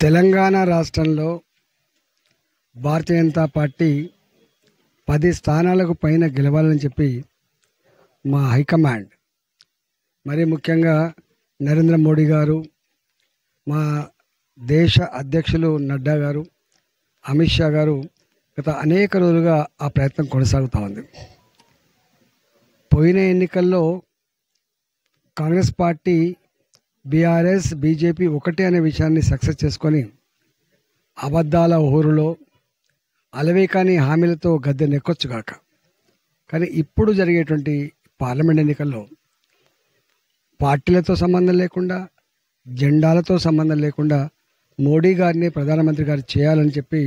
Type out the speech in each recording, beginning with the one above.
తెలంగాణ రాష్ట్రంలో భారతీయ జనతా పార్టీ 10 స్థానాలకు పైన గెలవాలని చెప్పి మా హైకమాండ్, మరి ముఖ్యంగా నరేంద్ర మోడీ గారు, మా దేశ అధ్యక్షులు నడ్డా గారు, అమిత్ షా గారు గత అనేక రోజులుగా ఆ ప్రయత్నం కొనసాగుతూ ఉంది. పోయిన ఎన్నికల్లో కాంగ్రెస్ పార్టీ బీఆర్ఎస్ బీజేపీ ఒకటే అనే విషయాన్ని సక్సెస్ చేసుకొని అబద్ధాల ఊరులో అలవేకాని హామీలతో గద్దె నెక్కొచ్చుగాక. కానీ ఇప్పుడు జరిగేటువంటి పార్లమెంట్ ఎన్నికల్లో పార్టీలతో సంబంధం లేకుండా, జెండాలతో సంబంధం లేకుండా మోడీ గారిని ప్రధానమంత్రి గారు చేయాలని చెప్పి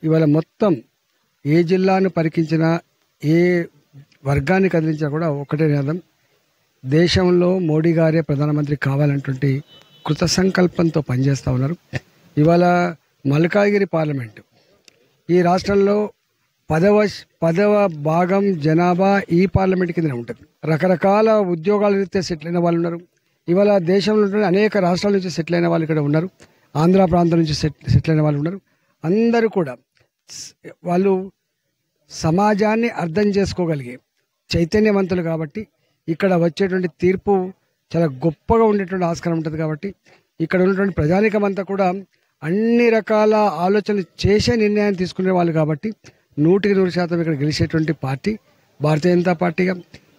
ఇవాళ మొత్తం ఏ జిల్లాను పరికించినా, ఏ వర్గాన్ని కదిలించినా కూడా ఒకటే నినాదం, దేశంలో మోడీ గారే ప్రధానమంత్రి కావాలన్నటువంటి కృత సంకల్పంతో పనిచేస్తూ ఉన్నారు. ఇవాళ మల్కాజ్గిరి పార్లమెంటు ఈ రాష్ట్రంలో 10వ భాగం జనాభా ఈ పార్లమెంట్ కింద ఉంటుంది. రకరకాల ఉద్యోగాల రీత్యా సెటిల్ అయిన వాళ్ళు ఉన్నారు. ఇవాళ దేశంలో అనేక రాష్ట్రాల నుంచి సెటిల్ అయిన వాళ్ళు ఇక్కడ ఉన్నారు. ఆంధ్ర ప్రాంతం నుంచి సెటిల్ అయిన వాళ్ళు ఉన్నారు. అందరూ కూడా వాళ్ళు సమాజాన్ని అర్థం చేసుకోగలిగే చైతన్యవంతులు కాబట్టి ఇక్కడ వచ్చేటువంటి తీర్పు చాలా గొప్పగా ఉండేటువంటి ఆస్కారం ఉంటుంది. కాబట్టి ఇక్కడ ఉన్నటువంటి ప్రజానీకం అంతా కూడా అన్ని రకాల ఆలోచనలు చేసే నిర్ణయాన్ని తీసుకునే వాళ్ళు కాబట్టి 100% ఇక్కడ గెలిచేటువంటి పార్టీ భారతీయ జనతా పార్టీగా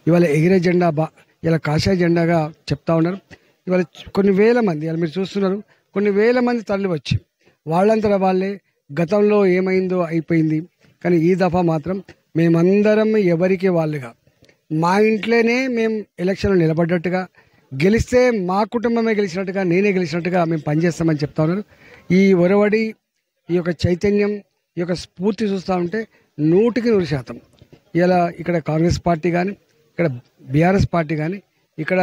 ఇవాళ ఎగిరే జెండా ఇలా కాషాయ జెండాగా చెప్తా ఉన్నారు. ఇవాళ కొన్ని వేల మంది, ఇలా మీరు చూస్తున్నారు, కొన్ని వేల మంది తరలి వచ్చి వాళ్ళంతా వాళ్ళే గతంలో ఏమైందో అయిపోయింది. కానీ ఈ దఫా మాత్రం మేమందరం ఎవరికి వాళ్ళుగా మా ఇంట్లోనే మేము ఎలక్షన్లో నిలబడ్డట్టుగా, గెలిస్తే మా కుటుంబమే గెలిచినట్టుగా, నేనే గెలిచినట్టుగా మేము పనిచేస్తామని చెప్తా ఉన్నారు. ఈ ఒరవడి, ఈ యొక్క చైతన్యం, ఈ యొక్క స్ఫూర్తి చూస్తూ ఉంటే 100% ఇలా ఇక్కడ కాంగ్రెస్ పార్టీ కానీ, ఇక్కడ బీఆర్ఎస్ పార్టీ కానీ ఇక్కడ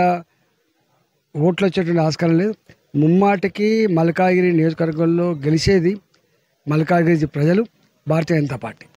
ఓట్లు వచ్చేటువంటి ఆస్కారం లేదు. ముమ్మాటికి మల్కాజ్గిరి నియోజకవర్గంలో గెలిచేది మల్కాజ్గిరి ప్రజలు, భారతీయ జనతా పార్టీ.